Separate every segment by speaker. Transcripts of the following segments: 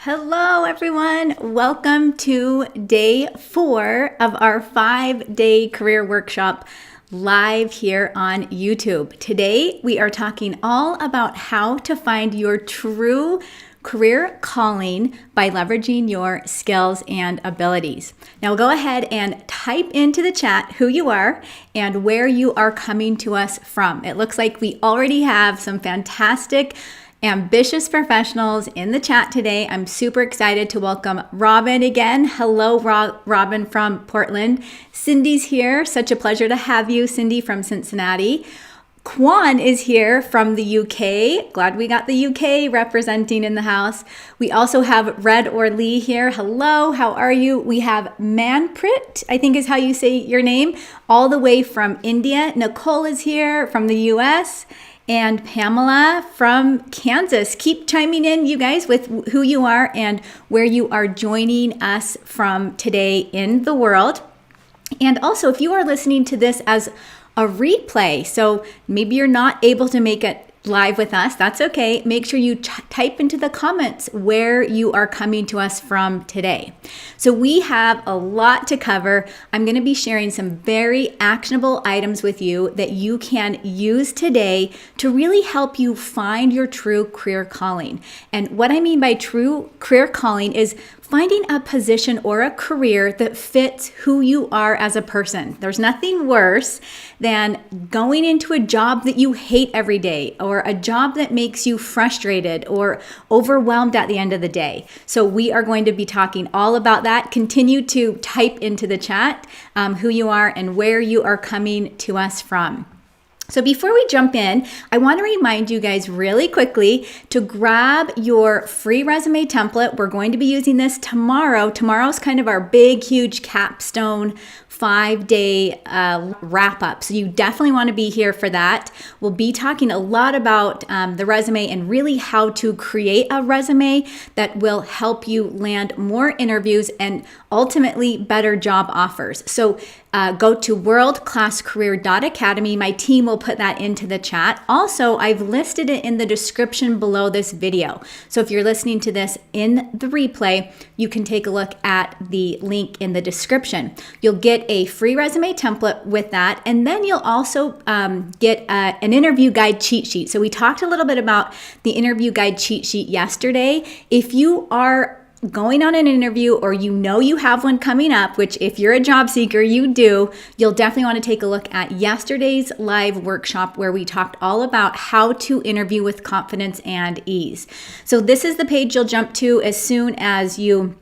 Speaker 1: Hello, everyone. Welcome to day 4 of our 5-day career workshop live here on YouTube. Today, we are talking all about how to find your true career calling by leveraging your skills and abilities. Now go ahead and type into the chat who you are and where you are coming to us from. It looks like we already have some fantastic ambitious professionals in the chat today. I'm super excited to welcome Robin again. Hello, Robin from Portland. Cindy's here. Such a pleasure to have you, Cindy from Cincinnati. Kwan is here from the UK. Glad we got the UK representing in the house. We also have Red or Lee here. Hello, how are you? We have Manprit, I think is how you say your name, all the way from India. Nicole is here from the US. And Pamela from Kansas. Keep chiming in, you guys, with who you are and where you are joining us from today in the world. And also, if you are listening to this as a replay, so maybe you're not able to make it live with us, that's okay. Make sure you type into the comments where you are coming to us from today. So we have a lot to cover. I'm going to be sharing some very actionable items with you that you can use today to really help you find your true career calling. And what I mean by true career calling is finding a position or a career that fits who you are as a person. There's nothing worse than going into a job that you hate every day, or a job that makes you frustrated or overwhelmed at the end of the day. So we are going to be talking all about that. Continue to type into the chat who you are and where you are coming to us from. So before we jump in, I want to remind you guys really quickly to grab your free resume template. We're going to be using this tomorrow. Tomorrow's kind of our big, huge capstone 5-day wrap up. So you definitely want to be here for that. We'll be talking a lot about the resume and really how to create a resume that will help you land more interviews and ultimately better job offers. So go to worldclasscareer.academy. My team will put that into the chat. Also, I've listed it in the description below this video. So if you're listening to this in the replay, you can take a look at the link in the description. You'll get a free resume template with that, and then you'll also get an interview guide cheat sheet. So we talked a little bit about the interview guide cheat sheet yesterday. If you are going on an interview, or you know you have one coming up, which if you're a job seeker, you do, you'll definitely want to take a look at yesterday's live workshop where we talked all about how to interview with confidence and ease. So this is the page you'll jump to as soon as you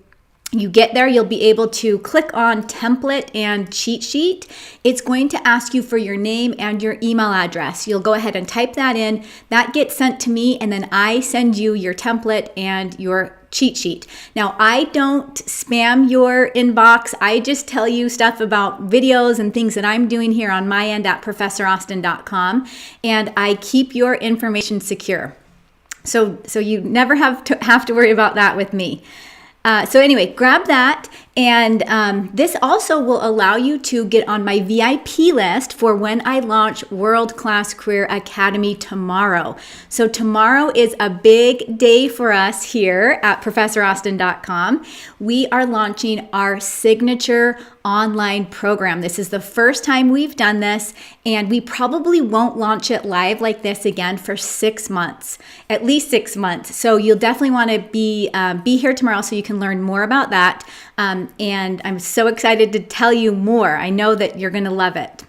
Speaker 1: get there. You'll be able to click on template and cheat sheet. It's going to ask you for your name and your email address. You'll go ahead and type that in. That gets sent to me, and then I send you your template and your cheat sheet. Now, I don't spam your inbox. I just tell you stuff about videos and things that I'm doing here on my end at professораustin.com, and I keep your information secure. So you never have to worry about that with me. So anyway, grab that, and this also will allow you to get on my VIP list for when I launch World Class Career Academy tomorrow. So tomorrow is a big day for us here at professораustin.com. We are launching our signature online program. This is the first time we've done this, and we probably won't launch it live like this again for 6 months, at least 6 months. So you'll definitely want to be here tomorrow so you can learn more about that. And I'm so excited to tell you more. I know that you're going to love it.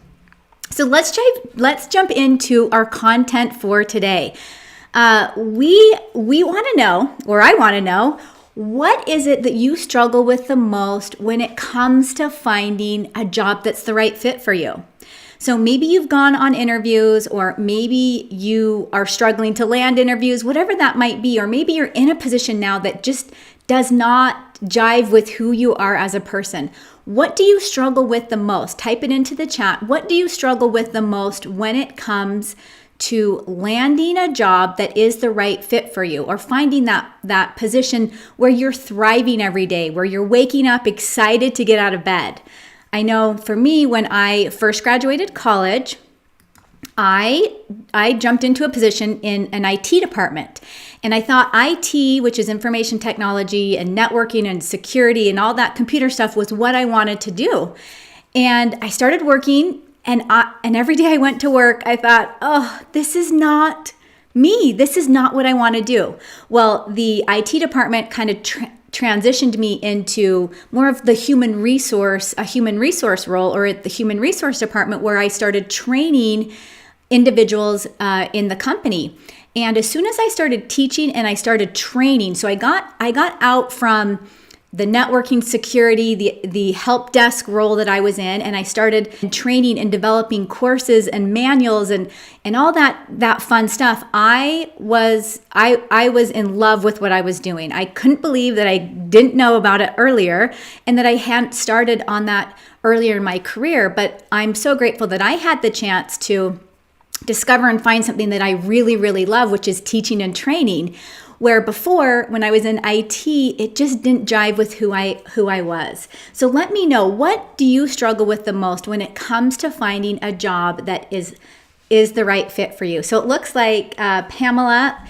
Speaker 1: So let's jump into our content for today. We want to know, or I want to know, what is it that you struggle with the most when it comes to finding a job that's the right fit for you? So maybe you've gone on interviews, or maybe you are struggling to land interviews, whatever that might be, or maybe you're in a position now that just does not jive with who you are as a person. What do you struggle with the most? Type it into the chat. What do you struggle with the most when it comes to landing a job that is the right fit for you, or finding that position where you're thriving every day, where you're waking up excited to get out of bed? I know for me, when I first graduated college, I jumped into a position in an IT department. And I thought IT, which is information technology and networking and security and all that computer stuff, was what I wanted to do. And I started working, and every day I went to work, I thought, oh, this is not me. This is not what I want to do. Well, the IT department kind of transitioned me into more of the a human resource role, or at the human resource department, where I started training individuals in the company. And as soon as I started teaching and I started training, so I got out from the networking security, the help desk role that I was in, and I started training and developing courses and manuals and all that fun stuff. I was in love with what I was doing. I couldn't believe that I didn't know about it earlier and that I hadn't started on that earlier in my career. But I'm so grateful that I had the chance to discover and find something that I really, really love, which is teaching and training. Where before, when I was in IT, it just didn't jive with who I was. So let me know, what do you struggle with the most when it comes to finding a job that is the right fit for you? So it looks like Pamela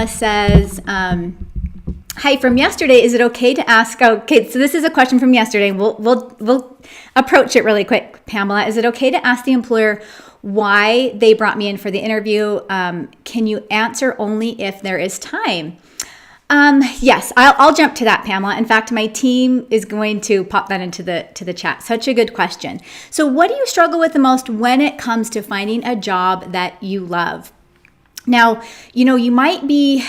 Speaker 1: says, hi, from yesterday, is it okay to ask? Okay, so this is a question from yesterday. We'll approach it really quick. Pamela, is it okay to ask the employer why they brought me in for the interview? Can you answer only if there is time? Yes, I'll jump to that, Pamela. In fact, my team is going to pop that into the chat. Such a good question. So what do you struggle with the most when it comes to finding a job that you love? Now, you might be,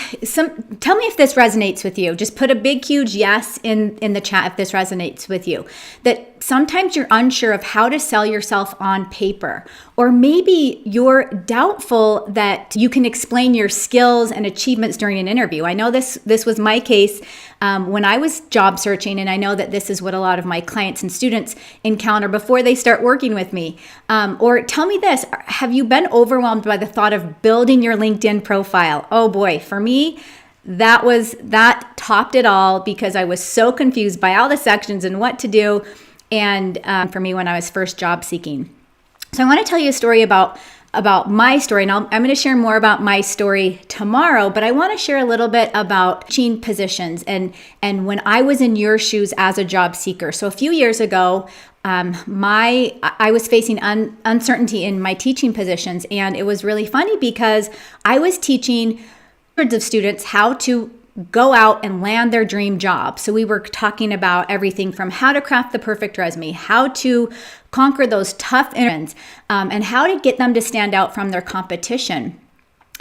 Speaker 1: tell me if this resonates with you. Just put a big, huge yes in the chat if this resonates with you. That sometimes you're unsure of how to sell yourself on paper, or maybe you're doubtful that you can explain your skills and achievements during an interview. I know this was my case when I was job searching, and I know that this is what a lot of my clients and students encounter before they start working with me. Or tell me this, have you been overwhelmed by the thought of building your LinkedIn profile? Oh boy, for me, that topped it all, because I was so confused by all the sections and what to do. And for me, when I was first job seeking. So I want to tell you a story about my story, and I'm going to share more about my story tomorrow, but I want to share a little bit about teaching positions and when I was in your shoes as a job seeker. So a few years ago, I was facing uncertainty in my teaching positions, and it was really funny because I was teaching hundreds of students how to go out and land their dream job. So we were talking about everything from how to craft the perfect resume, how to conquer those tough interviews, and how to get them to stand out from their competition.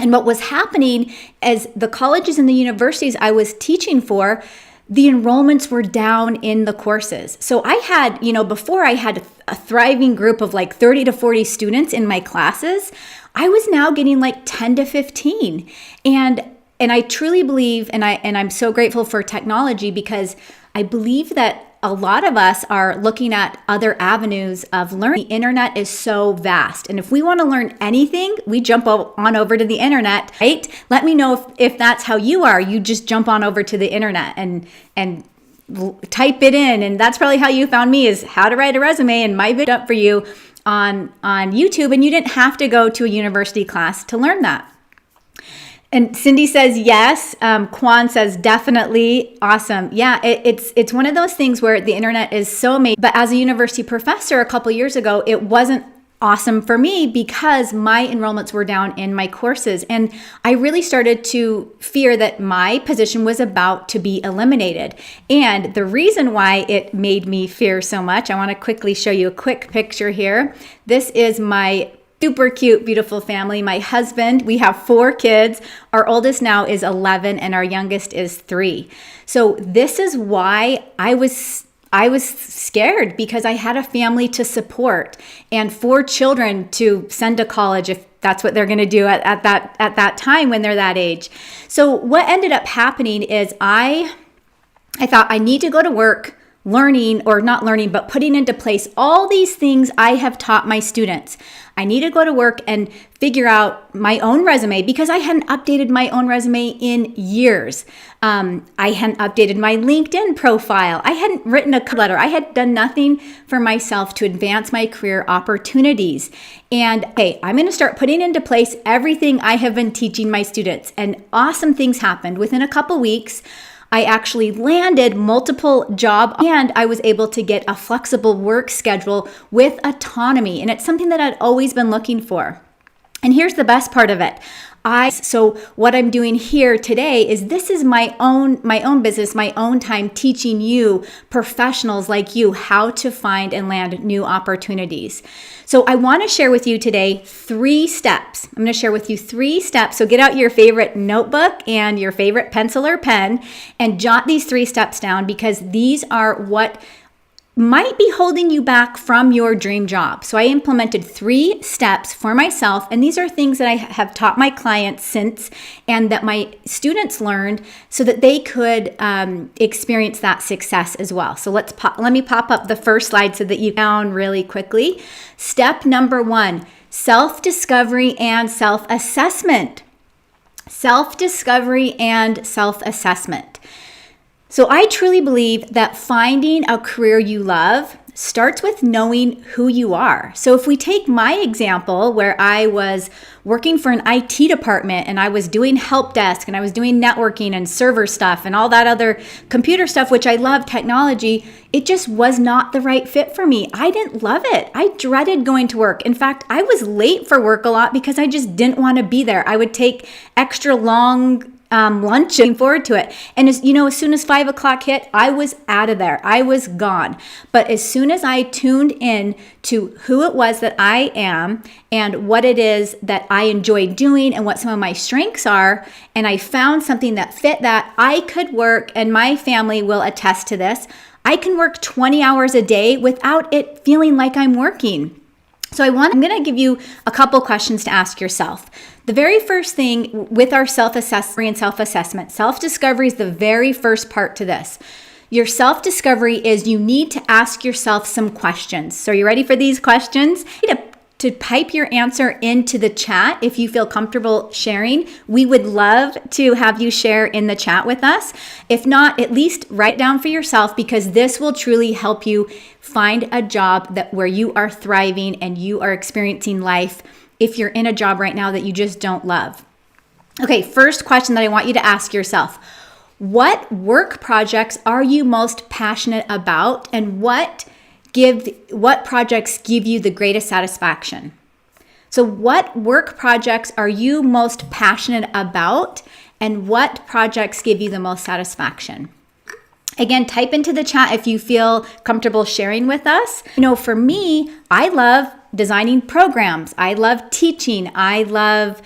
Speaker 1: And what was happening is the colleges and the universities I was teaching for, the enrollments were down in the courses. So I had, before I had a thriving group of like 30 to 40 students in my classes, I was now getting like 10 to 15. And I truly believe, and I'm so grateful for technology, because I believe that a lot of us are looking at other avenues of learning. The internet is so vast. And if we want to learn anything, we jump on over to the internet, right? Let me know if that's how you are. You just jump on over to the internet and type it in. And that's probably how you found me, is how to write a resume, and my video up for you on YouTube. And you didn't have to go to a university class to learn that. And Cindy says yes. Kwan says definitely. Awesome. Yeah, it's one of those things where the internet is so amazing. But as a university professor a couple years ago, it wasn't awesome for me because my enrollments were down in my courses. And I really started to fear that my position was about to be eliminated. And the reason why it made me fear so much, I want to quickly show you a quick picture here. This is my super cute, beautiful family. My husband, we have 4 kids. Our oldest now is 11 and our youngest is 3. So this is why I was scared, because I had a family to support and 4 children to send to college if that's what they're going to do at that time when they're that age. So what ended up happening is I thought I need to go to work learning, or not learning, but putting into place all these things I have taught my students. I need to go to work and figure out my own resume because I hadn't updated my own resume in years. I hadn't updated my LinkedIn profile. I hadn't written a cover letter. I had done nothing for myself to advance my career opportunities. And okay, I'm going to start putting into place everything I have been teaching my students. And awesome things happened. Within a couple weeks, I actually landed multiple jobs and I was able to get a flexible work schedule with autonomy. And it's something that I'd always been looking for. And here's the best part of it. So what I'm doing here today is this is my own business, my own time teaching you professionals like you how to find and land new opportunities. So I want to share with you today 3 steps. I'm going to share with you 3 steps. So get out your favorite notebook and your favorite pencil or pen and jot these 3 steps down because these are what might be holding you back from your dream job. So I implemented 3 steps for myself, and these are things that I have taught my clients since and that my students learned so that they could experience that success as well. So let me pop up the first slide so that you can really quickly. Step number 1, self-discovery and self-assessment. Self-discovery and self-assessment. So I truly believe that finding a career you love starts with knowing who you are. So if we take my example where I was working for an IT department and I was doing help desk and I was doing networking and server stuff and all that other computer stuff, which I love, technology, it just was not the right fit for me. I didn't love it. I dreaded going to work. In fact, I was late for work a lot because I just didn't want to be there. I would take extra long lunch, looking forward to it. And as soon as 5 o'clock hit, I was out of there. I was gone. But as soon as I tuned in to who it was that I am and what it is that I enjoy doing and what some of my strengths are, and I found something that fit that, I could work, and my family will attest to this, I can work 20 hours a day without it feeling like I'm working. So I'm going to give you a couple questions to ask yourself. The very first thing with our self-assessment and self-assessment, self-discovery is the very first part to this. Your self-discovery is you need to ask yourself some questions. So are you ready for these questions? To type your answer into the chat if you feel comfortable sharing. We would love to have you share in the chat with us. If not, at least write it down for yourself because this will truly help you find a job where you are thriving and you are experiencing life if you're in a job right now that you just don't love. Okay, first question that I want you to ask yourself. What work projects are you most passionate about and what projects give you the greatest satisfaction? So what work projects are you most passionate about and what projects give you the most satisfaction? Again, type into the chat if you feel comfortable sharing with us. For me, I love designing programs. I love teaching. I love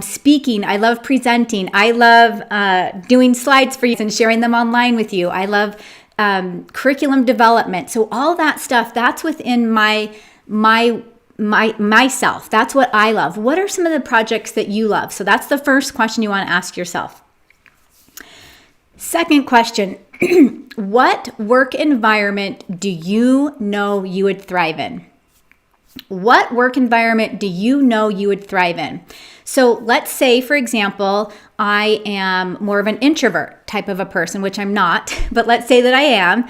Speaker 1: speaking. I love presenting. I love doing slides for you and sharing them online with you. I love curriculum development. So all that stuff, that's within myself. That's what I love. What are some of the projects that you love? So that's the first question you want to ask yourself. Second question, what work environment do you know you would thrive in? What work environment do you know you would thrive in? So let's say, for example, I am more of an introvert type of a person, which I'm not, but let's say that I am.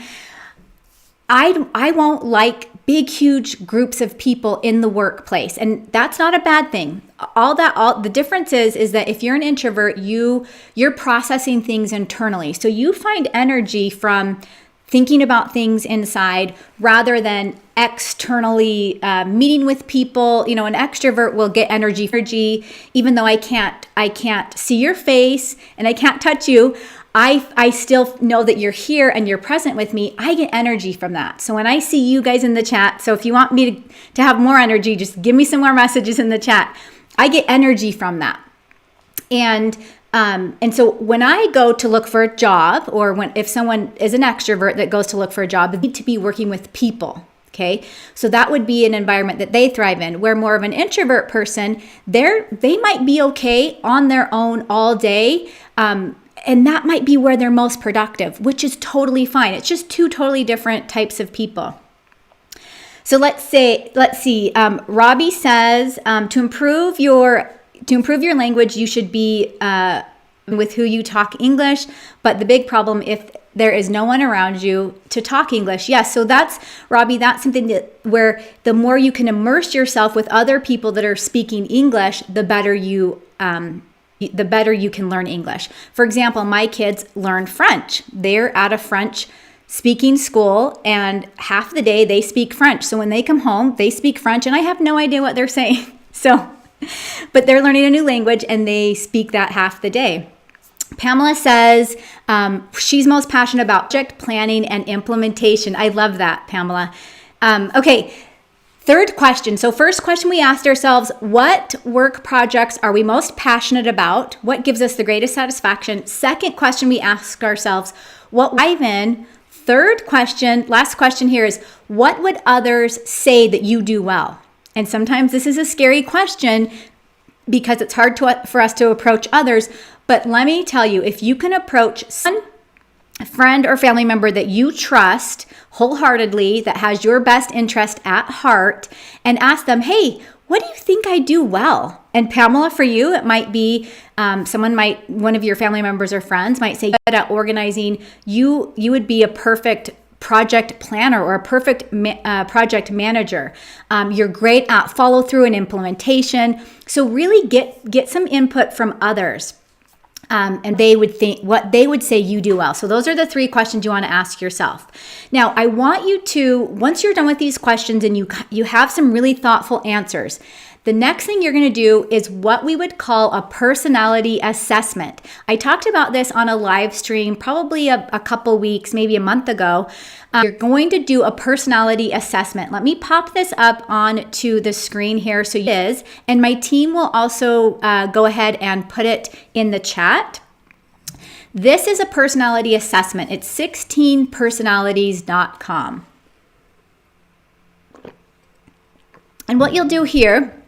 Speaker 1: I won't like big, huge groups of people in the workplace, and that's not a bad thing. The difference is that if you're an introvert, you're processing things internally. So you find energy from thinking about things inside rather than externally meeting with people. An extrovert will get energy, even though I can't see your face and I can't touch you. I still know that you're here and you're present with me. I get energy from that. So when I see you guys in the chat, so if you want me to have more energy, just give me some more messages in the chat. I get energy from that. And so when I go to look for a job, or if someone is an extrovert that goes to look for a job, they need to be working with people. Okay, so that would be an environment that they thrive in. Where more of an introvert person, they might be okay on their own all day. And that might be where they're most productive, which is totally fine. It's just two totally different types of people. So let's see. Robbie says to improve your language, you should be with who you talk English. But the big problem, if there is no one around you to talk English. Yes, so that's, Robbie, that's something where the more you can immerse yourself with other people that are speaking English, the better you can learn English. For example, my kids learn French. They're at a French speaking school, and half the day they speak French. So when they come home, they speak French, and I have no idea what they're saying. But they're learning a new language, and they speak that half the day. Pamela says she's most passionate about project planning and implementation. I love that, Pamela. Okay, third question. So first question we asked ourselves, what work projects are we most passionate about? What gives us the greatest satisfaction? Second question we ask ourselves, what live in? Third question, last question here is, what would others say that you do well? And sometimes this is a scary question because it's hard for us to approach others. But let me tell you, if you can approach a friend or family member that you trust wholeheartedly, that has your best interest at heart, and ask them, hey, what do you think I do well? And Pamela, for you, it might be one of your family members or friends might say, good at organizing. You would be a perfect project planner or a perfect project manager. You're great at follow through and implementation. So really get some input from others. And they would think what they would say you do well. So those are the three questions you want to ask yourself. Now, I want you to, once you're done with these questions and you have some really thoughtful answers, the next thing you're going to do is what we would call a personality assessment. I talked about this on a live stream probably a couple weeks, maybe a month ago. You're going to do a personality assessment. Let me pop this up onto the screen here so it is, and my team will also go ahead and put it in the chat. This is a personality assessment. It's 16personalities.com. And what you'll do here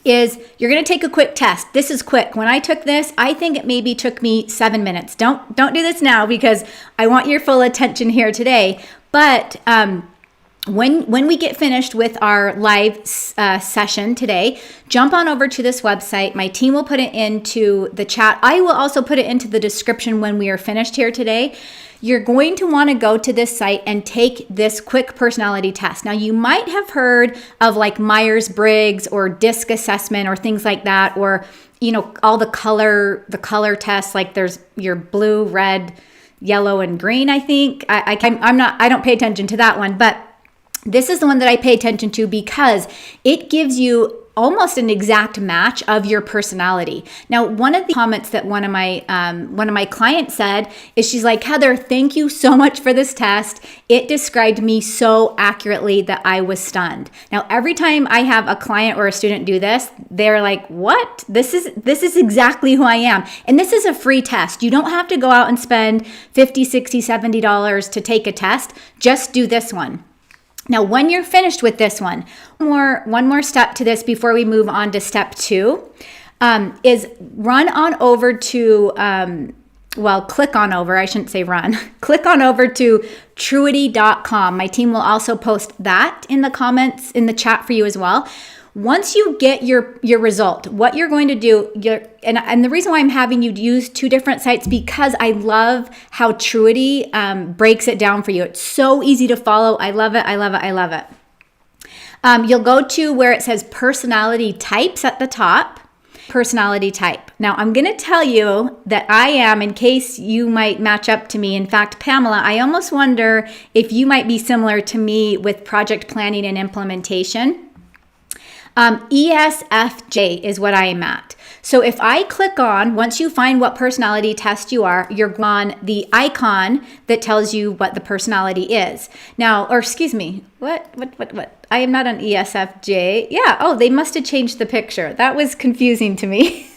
Speaker 1: is you're going to take a quick test. This is quick. When I took this, I think it maybe took me 7 minutes. Don't do this now because I want your full attention here today. But when we get finished with our live session today, jump on over to this website. My team will put it into the chat. I will also put it into the description when we are finished here today. You're going to want to go to this site and take this quick personality test. Now, you might have heard of like Myers-Briggs or DISC assessment or things like that, or all the color tests, like there's your blue, red, yellow, and green. I think I don't pay attention to that one, but this is the one that I pay attention to because it gives you almost an exact match of your personality. Now, one of the comments that one of my clients said is, she's like, Heather, thank you so much for this test. It described me so accurately that I was stunned. Now, every time I have a client or a student do this, they're like, what? This is exactly who I am. And this is a free test. You don't have to go out and spend $50, $60, $70 to take a test. Just do this one. Now, when you're finished with this one more step to this before we move on to step 2 is run on over to, click on over, I shouldn't say run, click on over to truity.com. My team will also post that in the comments, in the chat for you as well. Once you get your result, what you're going to do, and the reason why I'm having you use 2 different sites, because I love how Truity breaks it down for you. It's so easy to follow. I love it. I love it. I love it. You'll go to where it says personality types at the top, personality type. Now, I'm going to tell you that I am, in case you might match up to me. In fact, Pamela, I almost wonder if you might be similar to me with project planning and implementation. ESFJ is what I am at. So if I click on, once you find what personality test you are, you're on the icon that tells you what the personality is. Now, or excuse me, what? I am not an ESFJ. Yeah, oh, they must have changed the picture. That was confusing to me.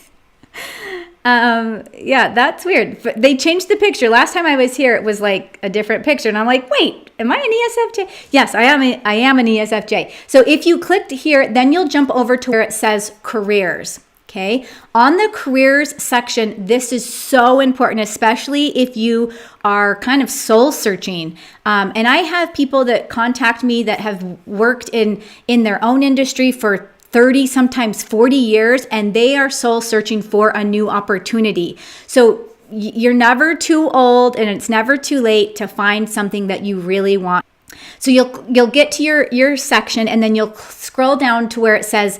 Speaker 1: Yeah, that's weird. They changed the picture. Last time I was here, it was like a different picture. And I'm like, wait, am I an ESFJ? Yes, I am an ESFJ. So if you clicked here, then you'll jump over to where it says careers. Okay, on the careers section, this is so important, especially if you are kind of soul searching. And I have people that contact me that have worked in their own industry for 30, sometimes 40 years, and they are soul searching for a new opportunity. So you're never too old and it's never too late to find something that you really want. So you'll get to your section, and then you'll scroll down to where it says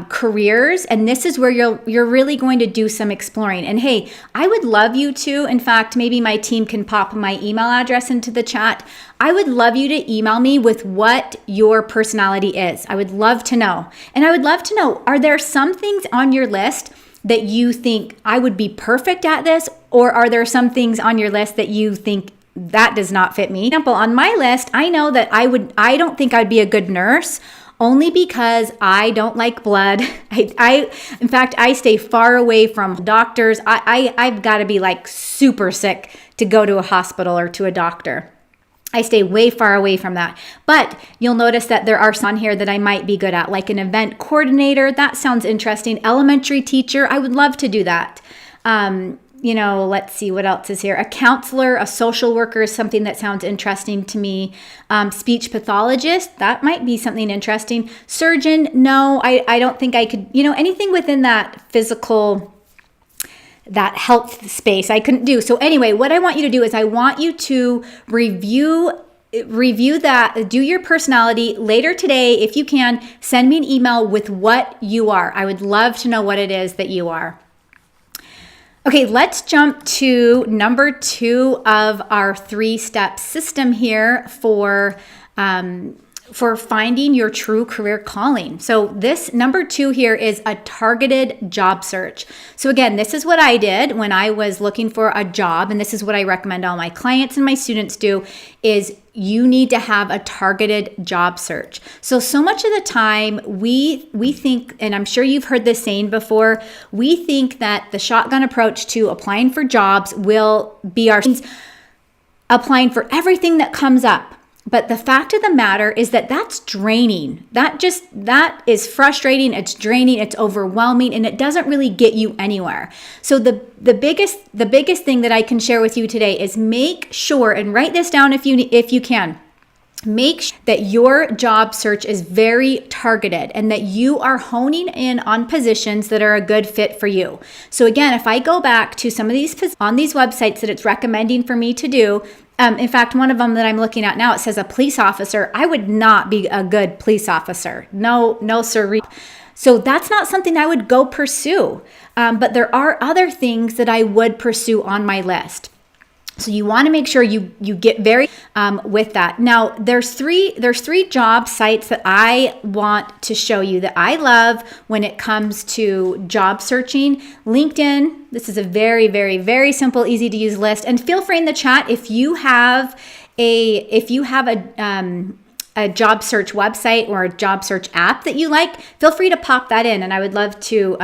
Speaker 1: careers, and this is where you're really going to do some exploring. And hey, I would love you to, in fact, maybe my team can pop my email address into the chat. I would love you to email me with what your personality is. I would love to know. And I would love to know, are there some things on your list that you think I would be perfect at this, or are there some things on your list that you think that does not fit me? For example, on my list, I know that I don't think I'd be a good nurse, only because I don't like blood. In fact, I stay far away from doctors. I've got to be like super sick to go to a hospital or to a doctor. I stay way far away from that. But you'll notice that there are some on here that I might be good at, like an event coordinator. That sounds interesting. Elementary teacher, I would love to do that. Let's see what else is here. A counselor, a social worker is something that sounds interesting to me. Speech pathologist, that might be something interesting. Surgeon, no, I don't think I could, anything within that physical, that health space I couldn't do. So anyway, what I want you to do is I want you to review that, do your personality later today. If you can, send me an email with what you are. I would love to know what it is that you are. Okay, let's jump to number 2 of our 3-step system here for finding your true career calling. So this number 2 here is a targeted job search. So again, this is what I did when I was looking for a job, and this is what I recommend all my clients and my students do, is you need to have a targeted job search. So much of the time we think, and I'm sure you've heard this saying before, we think that the shotgun approach to applying for jobs will be applying for everything that comes up. But the fact of the matter is that that's draining. That is frustrating, it's draining, it's overwhelming, and it doesn't really get you anywhere. So the biggest thing that I can share with you today is make sure, and write this down if you can, make sure that your job search is very targeted and that you are honing in on positions that are a good fit for you. So again, if I go back to some of these on these websites that it's recommending for me to do, in fact, one of them that I'm looking at now, it says a police officer. I would not be a good police officer. No, sir. So that's not something I would go pursue. But there are other things that I would pursue on my list. So you want to make sure you get very with that. Now, there's three job sites that I want to show you that I love when it comes to job searching. LinkedIn. This is a very, very, very simple, easy to use list. And feel free in the chat if you have a job search website or a job search app that you like. Feel free to pop that in, and I would love to.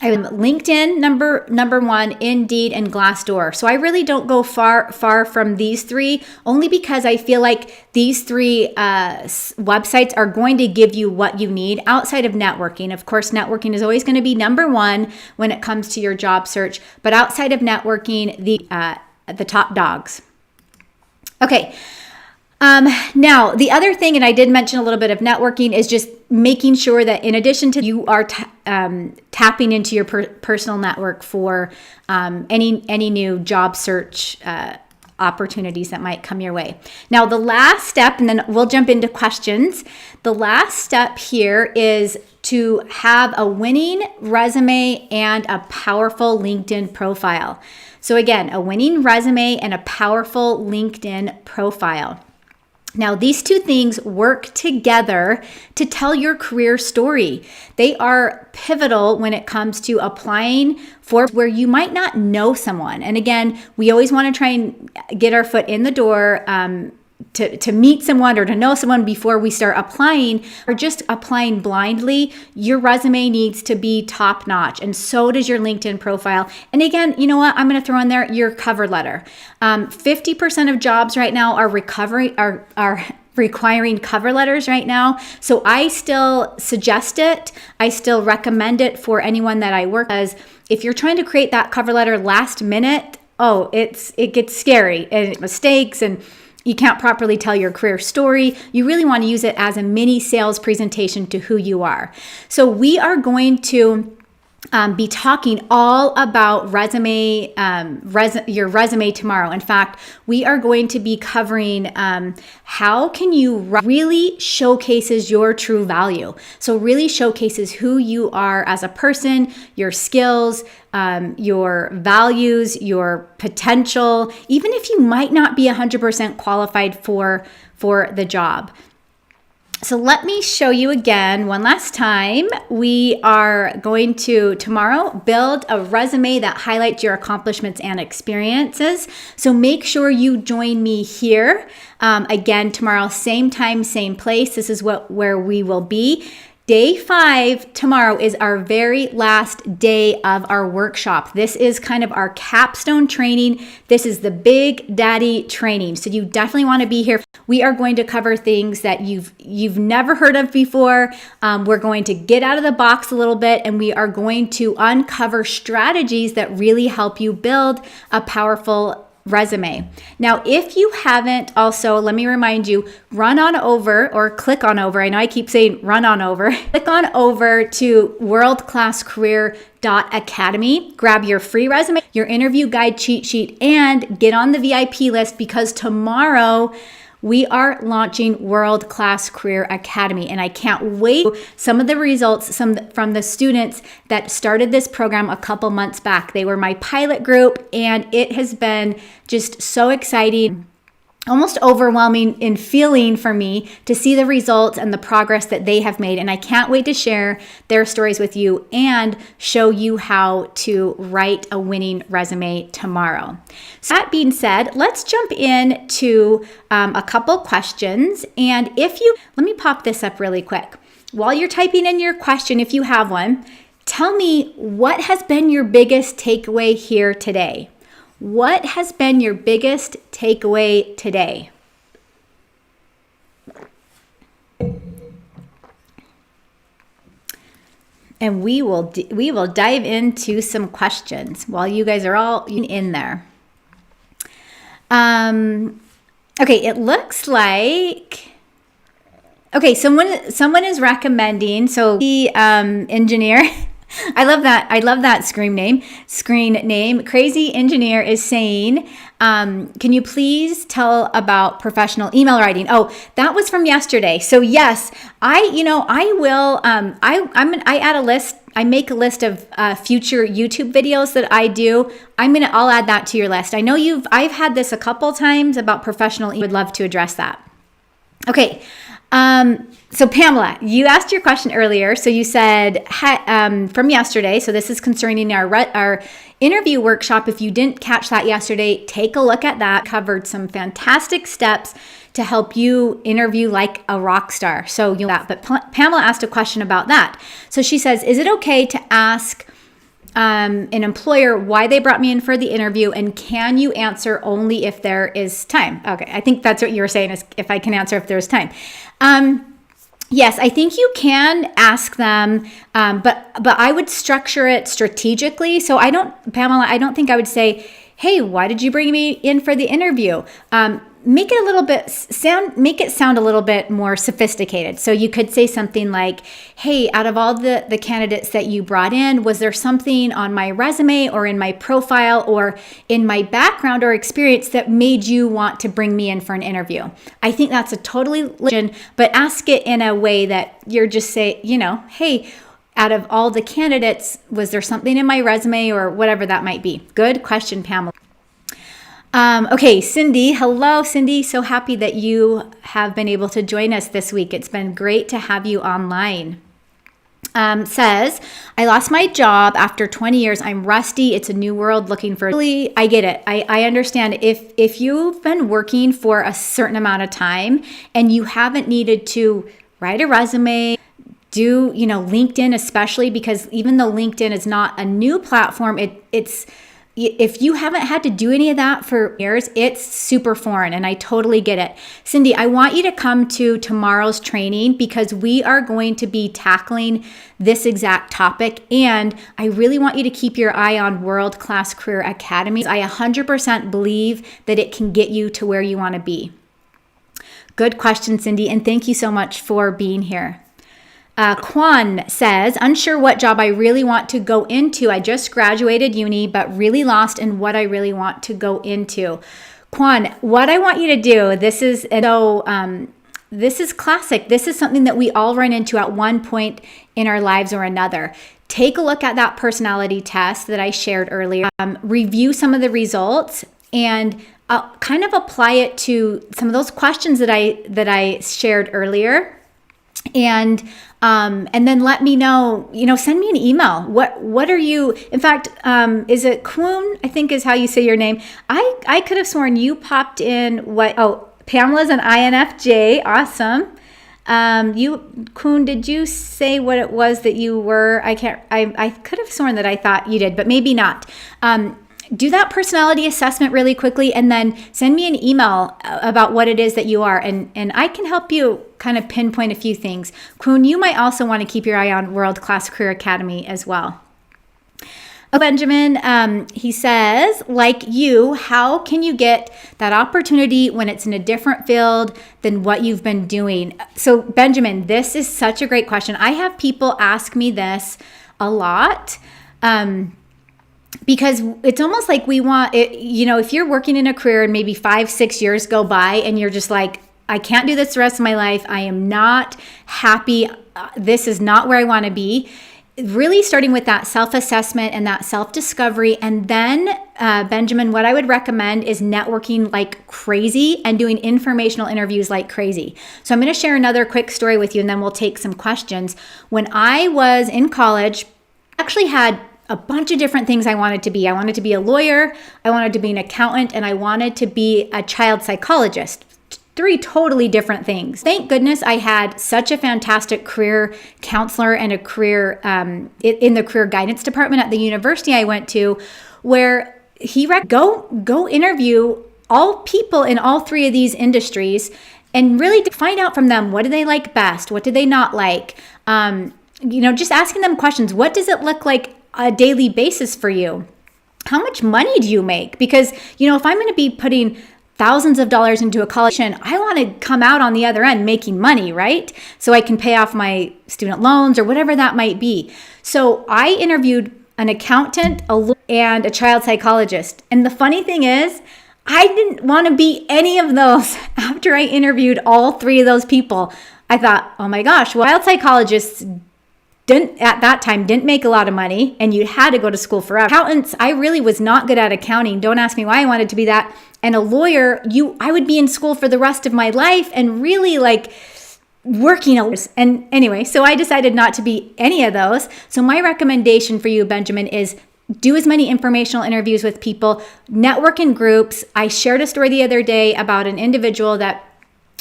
Speaker 1: LinkedIn, number 1, Indeed, and Glassdoor. So I really don't go far from these 3, only because I feel like these 3 websites are going to give you what you need outside of networking. Of course, networking is always going to be number 1 when it comes to your job search, but outside of networking, the top dogs. Okay. Now, the other thing, and I did mention a little bit of networking, is just making sure that in addition to you are tapping into your personal network for any new job search opportunities that might come your way. Now, the last step, and then we'll jump into questions. The last step here is to have a winning resume and a powerful LinkedIn profile. So again, a winning resume and a powerful LinkedIn profile. Now, these 2 things work together to tell your career story. They are pivotal when it comes to applying for where you might not know someone. And again, we always want to try and get our foot in the door to meet someone or to know someone before we start applying, or just applying blindly. Your resume needs to be top notch, and so does your LinkedIn profile. And again, you know what? I'm going to throw in there your cover letter. 50% of jobs right now are requiring cover letters right now. So I still suggest it. I still recommend it for anyone that I work with. If you're trying to create that cover letter last minute, it gets scary and mistakes, and you can't properly tell your career story. You really want to use it as a mini sales presentation to who you are. So we are going to be talking all about your resume tomorrow. In fact, we are going to be covering how can you really showcases your true value. So really showcases who you are as a person, your skills, your values, your potential, even if you might not be 100% qualified for the job. So let me show you again one last time. We are going to tomorrow build a resume that highlights your accomplishments and experiences. So make sure you join me here again tomorrow, same time, same place. This is where we will be. Day 5 tomorrow is our very last day of our workshop. This is kind of our capstone training. This is the Big Daddy training. So you definitely want to be here. We are going to cover things that you've never heard of before. We're going to get out of the box a little bit, and we are going to uncover strategies that really help you build a powerful resume. Now, if you haven't, also, let me remind you, run on over or click on over. I know I keep saying run on over. Click on over to worldclasscareer.academy. Grab your free resume, your interview guide cheat sheet, and get on the VIP list, because tomorrow we are launching World Class Career Academy, and I can't wait. Some of the results from the students that started this program a couple months back. They were my pilot group, and it has been just so exciting, almost overwhelming in feeling for me to see the results and the progress that they have made. And I can't wait to share their stories with you and show you how to write a winning resume tomorrow. So that being said, let's jump into a couple questions. And let me pop this up really quick. While you're typing in your question, if you have one, tell me, what has been your biggest takeaway here today? What has been your biggest takeaway today? And we will dive into some questions while you guys are all in there. Okay, it looks like. Okay, someone is recommending. So the engineer. I love that screen name. Crazy Engineer is saying, can you please tell about professional email writing? Oh, that was from yesterday. So yes, I will. I add a list. I make a list of future YouTube videos that I do. I'll add that to your list. I know I've had this a couple times about professional. Would love to address that. Okay. So Pamela, you asked your question earlier. So you said from yesterday. So this is concerning our interview workshop. If you didn't catch that yesterday, take a look at that. Covered some fantastic steps to help you interview like a rock star. So but Pamela asked a question about that. So she says, is it okay to ask an employer why they brought me in for the interview, and can you answer only if there is time? Okay, I think that's what you were saying, is if I can answer if there's time. Yes, I think you can ask them, but I would structure it strategically. So Pamela, I don't think I would say, hey, why did you bring me in for the interview? Make it sound a little bit more sophisticated. So you could say something like, hey, out of all the candidates that you brought in, was there something on my resume or in my profile or in my background or experience that made you want to bring me in for an interview? I think that's a totally legit, but ask it in a way that you're just saying, hey, out of all the candidates, was there something in my resume or whatever that might be? Good question, Pamela. Okay, Cindy. Hello, Cindy. So happy that you have been able to join us this week. It's been great to have you online. Says, I lost my job after 20 years. I'm rusty. It's a new world looking for. I get it. I understand. If you've been working for a certain amount of time and you haven't needed to write a resume, do LinkedIn, especially because even though LinkedIn is not a new platform, it's if you haven't had to do any of that for years, it's super foreign, and I totally get it. Cindy, I want you to come to tomorrow's training because we are going to be tackling this exact topic, and I really want you to keep your eye on World Class Career Academy. I 100% believe that it can get you to where you want to be. Good question, Cindy, and thank you so much for being here. Kwan says, unsure what job I really want to go into. I just graduated uni, but really lost in what I really want to go into. Kwan, what I want you to do, this is classic. This is something that we all run into at one point in our lives or another. Take a look at that personality test that I shared earlier. Review some of the results and kind of apply it to some of those questions that I shared earlier. And then let me know, send me an email. What are you, in fact, is it Kuhn, I think is how you say your name. I could have sworn you popped in Pamela's an INFJ. Awesome. Kuhn, did you say what it was that you were? I could have sworn that I thought you did, but maybe not. Do that personality assessment really quickly and then send me an email about what it is that you are. And I can help you kind of pinpoint a few things. Kuhn, you might also want to keep your eye on World Class Career Academy as well. Benjamin, he says, like you, how can you get that opportunity when it's in a different field than what you've been doing? So Benjamin, this is such a great question. I have people ask me this a lot. Because it's almost like we want it, if you're working in a career and maybe 5-6 years go by and you're just like, I can't do this the rest of my life. I am not happy. This is not where I want to be. Really starting with that self-assessment and that self-discovery. And then, Benjamin, what I would recommend is networking like crazy and doing informational interviews like crazy. So I'm going to share another quick story with you and then we'll take some questions. When I was in college, I actually had a bunch of different things I wanted to be. I wanted to be a lawyer, I wanted to be an accountant, and I wanted to be a child psychologist. 3 totally different things. Thank goodness I had such a fantastic career counselor and a career in the career guidance department at the university I went to, where he go interview all people in all 3 of these industries and really find out from them, what do they like best? What do they not like? Just asking them questions. What does it look like a daily basis for you? How much money do you make? Because, if I'm going to be putting thousands of dollars into a college, I want to come out on the other end making money, right? So I can pay off my student loans or whatever that might be. So I interviewed an accountant, a lawyer, and a child psychologist. And the funny thing is, I didn't want to be any of those after I interviewed all 3 of those people. I thought, oh my gosh, well, child psychologists didn't make a lot of money, and you had to go to school forever. Accountants, I really was not good at accounting. Don't ask me why I wanted to be that. And a lawyer, I would be in school for the rest of my life and really like working hours. And anyway, so I decided not to be any of those. So my recommendation for you, Benjamin, is do as many informational interviews with people, network in groups. I shared a story the other day about an individual that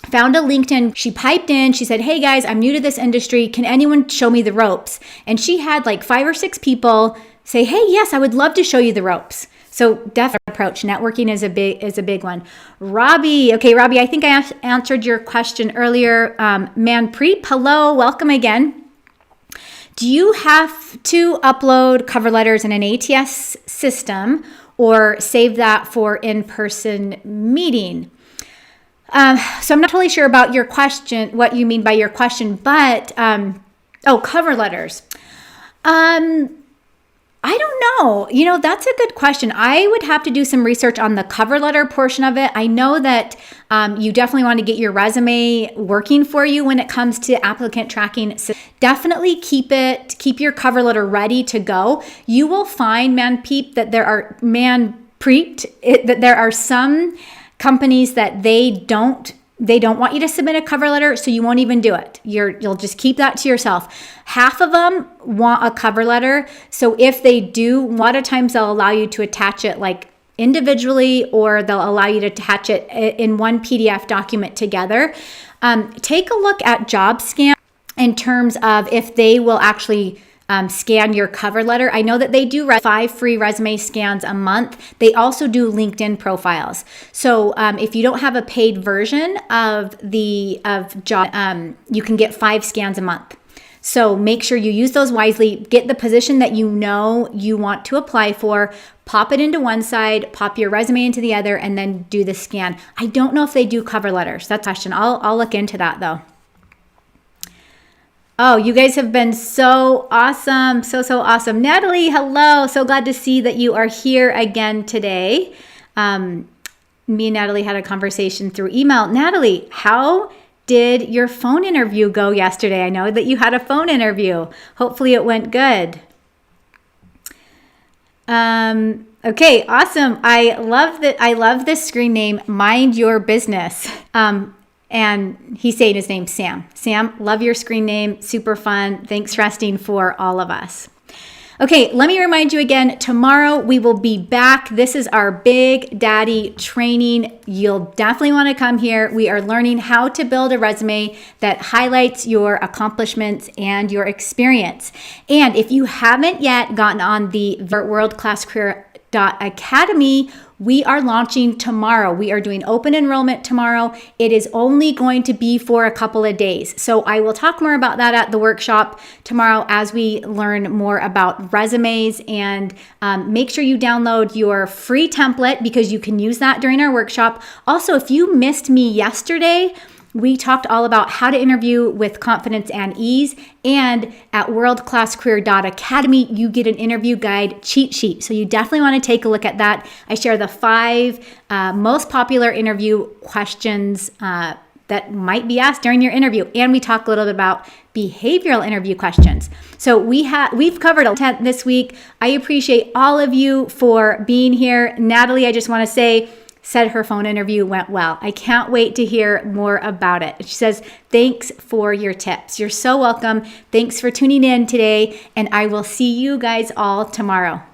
Speaker 1: found a LinkedIn. She piped in, she said, hey guys, I'm new to this industry. Can anyone show me the ropes? And she had like 5 or 6 people say, hey, yes, I would love to show you the ropes. So definitely approach. Networking is a big one. Robbie, I think I answered your question earlier. Manpreet, hello, welcome again. Do you have to upload cover letters in an ATS system or save that for in-person meeting? So I'm not totally sure about your question, what you mean by your question, but, cover letters. I don't know. That's a good question. I would have to do some research on the cover letter portion of it. I know that you definitely want to get your resume working for you when it comes to applicant tracking. So definitely keep your cover letter ready to go. You will find, Manpreet, that there are some companies that they don't want you to submit a cover letter, so you won't even do it. You'll just keep that to yourself. Half of them want a cover letter. So if they do, a lot of times they'll allow you to attach it like individually, or they'll allow you to attach it in one PDF document together. Take a look at JobScan in terms of if they will actually scan your cover letter. I know that they do 5 free resume scans a month. They also do LinkedIn profiles. So if you don't have a paid version of job, you can get 5 scans a month. So make sure you use those wisely. Get the position that you know you want to apply for, pop it into one side, pop your resume into the other, and then do the scan. I don't know if they do cover letters. That's a question. I'll look into that though. Oh, you guys have been so awesome. So awesome. Natalie, hello. So glad to see that you are here again today. Me and Natalie had a conversation through email. Natalie, how did your phone interview go yesterday? I know that you had a phone interview. Hopefully it went good. Okay, awesome. I love this screen name, Mind Your Business. And he's saying his name's Sam. Sam, love your screen name. Super fun. Thanks, Resting, for all of us. Okay, let me remind you again, tomorrow we will be back. This is our Big Daddy training. You'll definitely want to come here. We are learning how to build a resume that highlights your accomplishments and your experience. And if you haven't yet gotten on the worldclasscareer.academy, we are launching tomorrow. We are doing open enrollment tomorrow. It is only going to be for a couple of days. So I will talk more about that at the workshop tomorrow as we learn more about resumes, and make sure you download your free template because you can use that during our workshop. Also, if you missed me yesterday, we talked all about how to interview with confidence and ease. And at worldclasscareer.academy, you get an interview guide cheat sheet. So you definitely want to take a look at that. I share the 5 most popular interview questions that might be asked during your interview. And we talk a little bit about behavioral interview questions. So we've covered a lot this week. I appreciate all of you for being here. Natalie, I just want to say, said her phone interview went well. I can't wait to hear more about it. She says, thanks for your tips. You're so welcome. Thanks for tuning in today, and I will see you guys all tomorrow.